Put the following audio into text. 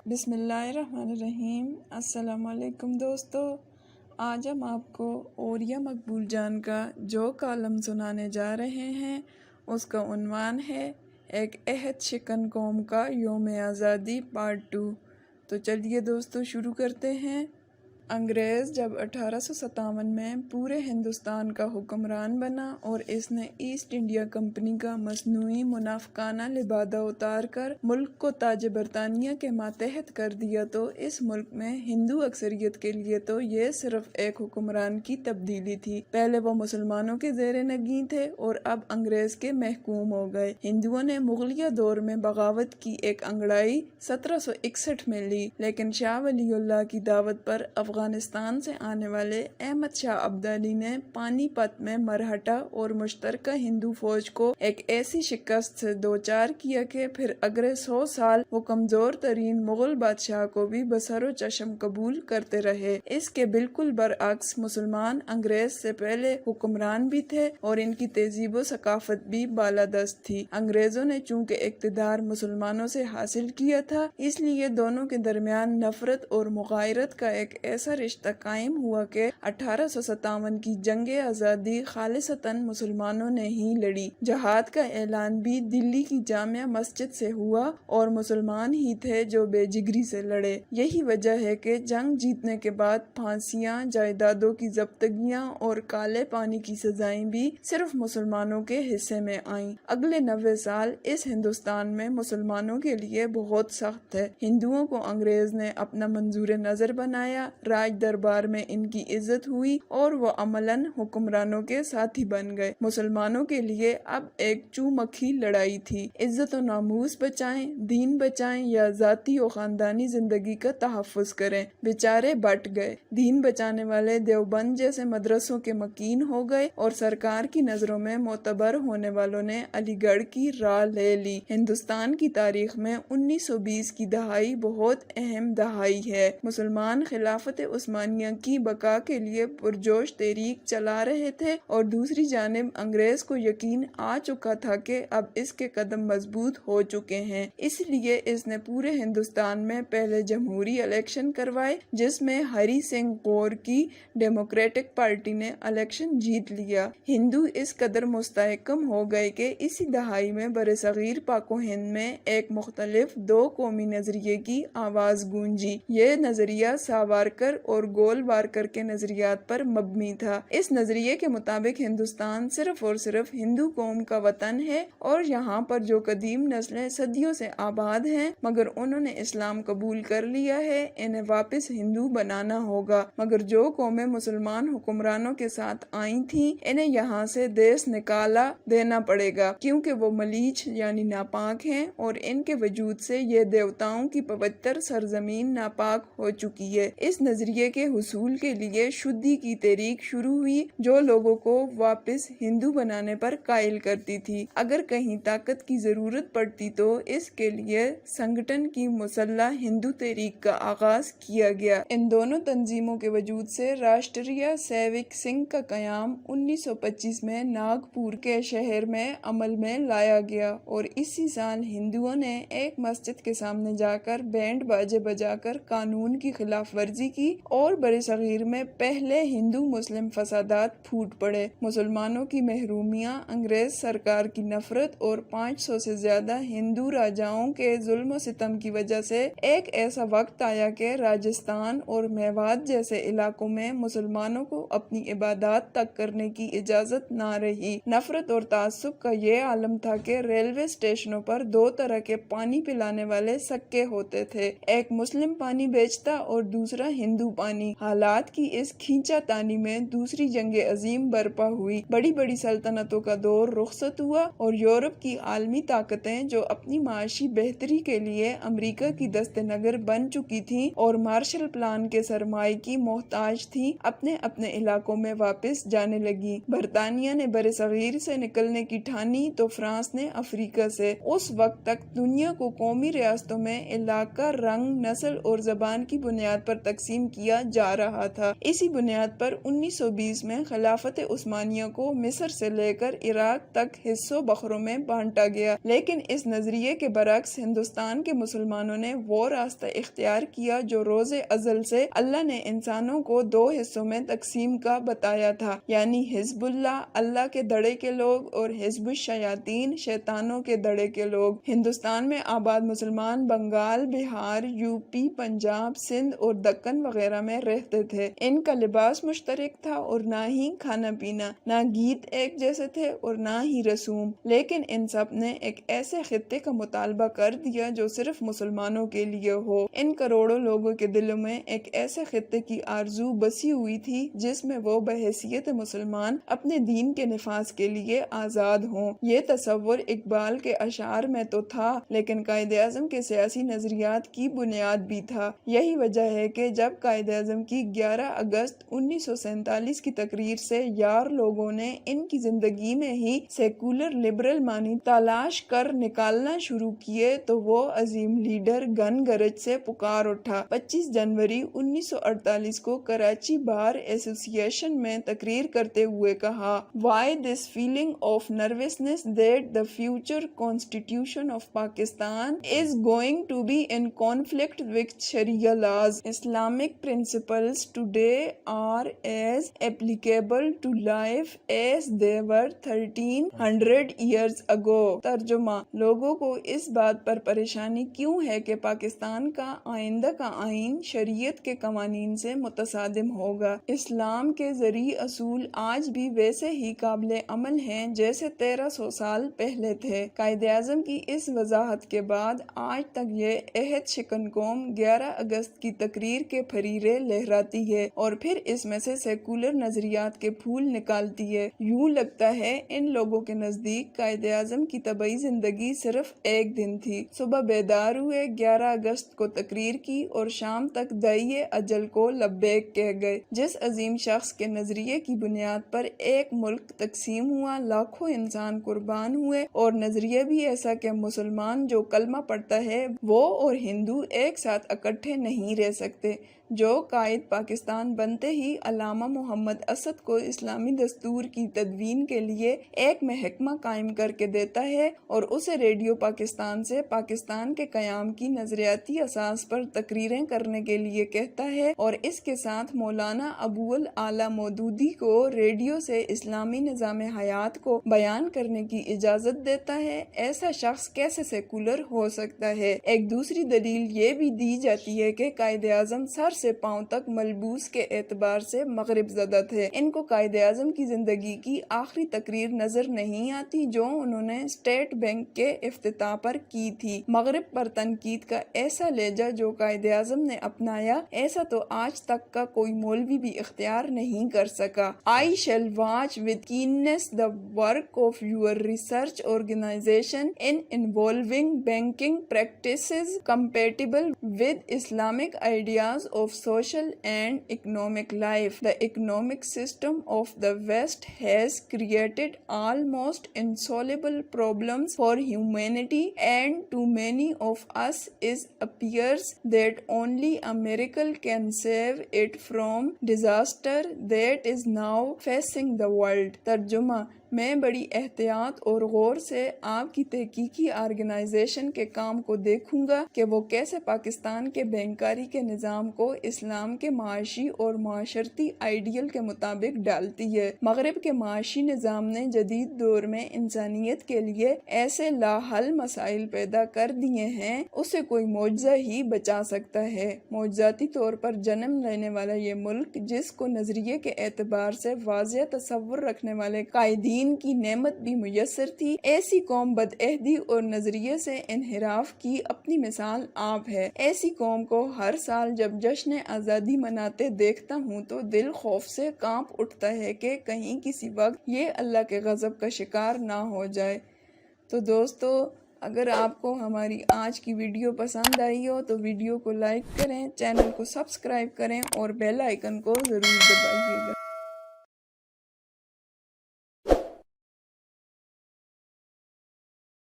بسم اللہ الرحمن الرحیم۔ السلام علیکم دوستو، آج ہم آپ کو اوریہ مقبول جان کا جو کالم سنانے جا رہے ہیں اس کا عنوان ہے ایک عہد شکن قوم کا یوم آزادی پارٹ 2۔ تو چلیے دوستو شروع کرتے ہیں۔ انگریز جب 1857 میں پورے ہندوستان کا حکمران بنا اور اس نے ایسٹ انڈیا کمپنی کا مصنوعی منافقانہ لبادہ اتار کر ملک کو تاج برطانیہ کے ماتحت کر دیا، تو اس ملک میں ہندو اکثریت کے لیے تو یہ صرف ایک حکمران کی تبدیلی تھی۔ پہلے وہ مسلمانوں کے زیر نگین تھے اور اب انگریز کے محکوم ہو گئے۔ ہندوؤں نے مغلیہ دور میں بغاوت کی ایک انگڑائی 1761 میں لی، لیکن شاہ ولی اللہ کی دعوت پر افغانستان سے آنے والے احمد شاہ ابدالی نے پانی پت میں مرہٹہ اور مشترکہ ہندو فوج کو ایک ایسی شکست سے دوچار کیا کہ پھر اگلے 100 سال وہ کمزور ترین مغل بادشاہ کو بھی بسر و چشم قبول کرتے رہے۔ اس کے بالکل برعکس مسلمان انگریز سے پہلے حکمران بھی تھے اور ان کی تہذیب و ثقافت بھی بالادست تھی۔ انگریزوں نے چونکہ اقتدار مسلمانوں سے حاصل کیا تھا، اس لیے دونوں کے درمیان نفرت اور مغایرت کا ایک ایسا رشتہ قائم ہوا کہ 1857 کی جنگ آزادی خالصتاً مسلمانوں نے ہی لڑی۔ جہاد کا اعلان بھی دلی کی جامع مسجد سے ہوا اور مسلمان ہی تھے جو بے جگری سے لڑے۔ یہی وجہ ہے کہ جنگ جیتنے کے بعد پھانسیاں، جائیدادوں کی ضبطگیاں اور کالے پانی کی سزائیں بھی صرف مسلمانوں کے حصے میں آئیں۔ اگلے 90 سال اس ہندوستان میں مسلمانوں کے لیے بہت سخت تھے۔ ہندوؤں کو انگریز نے اپنا منظور نظر بنایا، راج دربار میں ان کی عزت ہوئی اور وہ عملاً حکمرانوں کے ساتھی بن گئے۔ مسلمانوں کے لیے اب ایک چو مکھی لڑائی تھی، عزت و ناموس بچائیں، دین بچائیں یا ذاتی و خاندانی زندگی کا تحفظ کریں۔ بیچارے بٹ گئے۔ دین بچانے والے دیوبند جیسے مدرسوں کے مکین ہو گئے اور سرکار کی نظروں میں معتبر ہونے والوں نے علی گڑھ کی راہ لے لی۔ ہندوستان کی تاریخ میں 1920 کی دہائی بہت اہم دہائی ہے۔ مسلمان خلافت عثمانیہ کی بقا کے لیے پرجوش تحریک چلا رہے تھے اور دوسری جانب انگریز کو یقین آ چکا تھا کہ اب اس کے قدم مضبوط ہو چکے ہیں۔ اس لیے اس نے پورے ہندوستان میں پہلے جمہوری الیکشن کروائے، جس میں ہری سنگھ کور کی ڈیموکریٹک پارٹی نے الیکشن جیت لیا۔ ہندو اس قدر مستحکم ہو گئے کہ اسی دہائی میں برصغیر پاک و ہند میں ایک مختلف دو قومی نظریے کی آواز گونجی۔ یہ نظریہ ساورکر اور گولوارکر کے نظریات پر مبنی تھا۔ اس نظریے کے مطابق ہندوستان صرف اور صرف ہندو قوم کا وطن ہے اور یہاں پر جو قدیم نسلیں صدیوں سے آباد ہیں مگر انہوں نے اسلام قبول کر لیا ہے، انہیں واپس ہندو بنانا ہوگا، مگر جو قومیں مسلمان حکمرانوں کے ساتھ آئی تھیں انہیں یہاں سے دیس نکالا دینا پڑے گا، کیونکہ وہ ملیچ یعنی ناپاک ہیں اور ان کے وجود سے یہ دیوتاؤں کی پوتر سرزمین ناپاک ہو چکی ہے۔ اس نظریے کے حصول کے لیے شدی کی تحریک شروع ہوئی جو لوگوں کو واپس ہندو بنانے پر قائل کرتی تھی۔ اگر کہیں طاقت کی ضرورت پڑتی تو اس کے لیے سنگٹن کی مسلح ہندو تحریک کا آغاز کیا گیا۔ ان دونوں تنظیموں کے وجود سے راشٹریہ سیوک سنگھ کا قیام 1925 میں ناگپور کے شہر میں عمل میں لایا گیا اور اسی سال ہندوؤں نے ایک مسجد کے سامنے جا کر بینڈ باجے بجا کر قانون کی خلاف ورزی کی اور برصغیر میں پہلے ہندو مسلم فسادات پھوٹ پڑے۔ مسلمانوں کی محرومیاں، انگریز سرکار کی نفرت اور 500 سے زیادہ ہندو راجاؤں کے ظلم و ستم کی وجہ سے ایک ایسا وقت آیا کہ راجستھان اور میوات جیسے علاقوں میں مسلمانوں کو اپنی عبادات تک کرنے کی اجازت نہ رہی۔ نفرت اور تعصب کا یہ عالم تھا کہ ریلوے اسٹیشنوں پر دو طرح کے پانی پلانے والے سکے ہوتے تھے، ایک مسلم پانی بیچتا اور دوسرا ہندو پانی۔ حالات کی اس کھینچا تانی میں دوسری جنگ عظیم برپا ہوئی، بڑی بڑی سلطنتوں کا دور رخصت ہوا اور یورپ کی عالمی طاقتیں جو اپنی معاشی بہتری کے لیے امریکہ کی دست نگر بن چکی تھیں اور مارشل پلان کے سرمائے کی محتاج تھیں، اپنے اپنے علاقوں میں واپس جانے لگی۔ برطانیہ نے برصغیر سے نکلنے کی ٹھانی تو فرانس نے افریقہ سے۔ اس وقت تک دنیا کو قومی ریاستوں میں علاقہ، رنگ، نسل اور زبان کی بنیاد پر تقسیم کیا جا رہا تھا۔ اسی بنیاد پر 1920 میں خلافت عثمانیہ کو مصر سے لے کر عراق تک حصوں بخروں میں بانٹا گیا، لیکن اس نظریے کے برعکس ہندوستان کے مسلمانوں نے وہ راستہ اختیار کیا جو روز ازل سے اللہ نے انسانوں کو دو حصوں میں تقسیم کا بتایا تھا، یعنی حزب اللہ اللہ کے دڑے کے لوگ اور حزب الشیاطین شیطانوں کے دڑے کے لوگ۔ ہندوستان میں آباد مسلمان بنگال، بہار، یوپی، پنجاب، سندھ اور دکن وغیرہ میں رہتے تھے۔ ان کا لباس مشترک تھا اور نہ ہی کھانا پینا، نہ گیت ایک جیسے تھے اور نہ ہی رسوم، لیکن ان سب نے ایک ایسے خطے کا مطالبہ کر دیا جو صرف مسلمانوں کے لیے ہو۔ ان کروڑوں لوگوں کے دلوں میں ایک ایسے خطے کی آرزو بسی ہوئی تھی جس میں وہ بحیثیت مسلمان اپنے دین کے نفاذ کے لیے آزاد ہوں۔ یہ تصور اقبال کے اشعار میں تو تھا، لیکن قائد اعظم کے سیاسی نظریات کی بنیاد بھی تھا۔ یہی وجہ ہے کہ جب قائد اعظم کی 11 اگست 1947 کی تقریر سے یار لوگوں نے ان کی زندگی میں ہی سیکولر لبرل معنی تلاش کر نکالنا شروع کیے تو وہ عظیم لیڈر گن گرج سے پکار اٹھا۔ 25 جنوری 1948 کو کراچی بار ایسوسی ایشن میں تقریر کرتے ہوئے کہا، "Why this feeling of nervousness that the future constitution of Pakistan is going to be in conflict with Sharia laws? Islamic principles today are as applicable to life as they were 1300 years ago." ترجمہ: لوگوں کو اس بات پر پریشانی کیوں ہے کہ پاکستان کا آئندہ کا آئین شریعت کے قوانین سے متصادم ہوگا؟ اسلام کے زرعی اصول آج بھی ویسے ہی قابل عمل ہیں جیسے 1300 سال پہلے تھے۔ قائد اعظم کی اس وضاحت کے بعد آج تک یہ عہد شکن قوم 11 اگست کی تقریر کے پھریرے لہراتی ہے اور پھر اس میں سے سیکولر نظریات کے پھول نکالتی ہے۔ یوں لگتا ہے ان لوگوں کے نزدیک قائد اعظم کی طبعی زندگی صرف ایک دن تھی۔ صبح بیدار ہوئے، 11 اگست کو تقریر کی اور شام تک داعیِ اجل کو لبیک کہہ گئے۔ جس عظیم شخص کے نظریے کی بنیاد پر ایک ملک تقسیم ہوا، لاکھوں انسان قربان ہوئے، اور نظریہ بھی ایسا کہ مسلمان جو کلمہ پڑھتا ہے وہ اور ہندو ایک ساتھ اکٹھے نہیں رہ سکتے، جو قائد پاکستان بنتے ہی علامہ محمد اسد کو اسلامی دستور کی تدوین کے لیے ایک محکمہ قائم کر کے دیتا ہے اور اسے ریڈیو پاکستان سے پاکستان کے قیام کی نظریاتی اساس پر تقریریں کرنے کے لیے کہتا ہے، اور اس کے ساتھ مولانا ابو الاعلیٰ مودودی کو ریڈیو سے اسلامی نظام حیات کو بیان کرنے کی اجازت دیتا ہے، ایسا شخص کیسے سیکولر ہو سکتا ہے؟ ایک دوسری دلیل یہ بھی دی جاتی ہے کہ قائد اعظم سر سے پاؤں تک ملبوس کے اعتبار سے مغرب زدہ تھے۔ ان کو قائد اعظم کی زندگی کی آخری تقریر نظر نہیں آتی جو انہوں نے اسٹیٹ بینک کے افتتاح پر کی تھی۔ مغرب پر تنقید کا ایسا لہجہ جو قائد اعظم نے اپنایا، ایسا تو آج تک کا کوئی مولوی بھی اختیار نہیں کر سکا۔ I shall watch with keenness the work of your research organization in involving banking practices compatible with Islamic ideas of social and economic life. The economic system of the West has created almost insoluble problems for humanity, and to many of us it appears that only a miracle can save it from disaster that is now facing the world. ترجمہ: میں بڑی احتیاط اور غور سے آپ کی تحقیقی آرگنائزیشن کے کام کو دیکھوں گا کہ وہ کیسے پاکستان کے بینکاری کے نظام کو اسلام کے معاشی اور معاشرتی آئیڈیل کے مطابق ڈالتی ہے۔ مغرب کے معاشی نظام نے جدید دور میں انسانیت کے لیے ایسے لا حل مسائل پیدا کر دیے ہیں، اسے کوئی معجزہ ہی بچا سکتا ہے۔ معجزاتی طور پر جنم لینے والا یہ ملک، جس کو نظریے کے اعتبار سے واضح تصور رکھنے والے قائدین کی نعمت بھی میسر تھی، ایسی قوم بدعہدی اور نظریے سے انحراف کی اپنی مثال آپ ہے۔ ایسی قوم کو ہر سال جب جشن آزادی مناتے دیکھتا ہوں تو دل خوف سے کانپ اٹھتا ہے کہ کہیں کسی وقت یہ اللہ کے غضب کا شکار نہ ہو جائے۔ تو دوستو، اگر آپ کو ہماری آج کی ویڈیو پسند آئی ہو تو ویڈیو کو لائک کریں، چینل کو سبسکرائب کریں اور بیل آئیکن کو ضرور دبائیے گا۔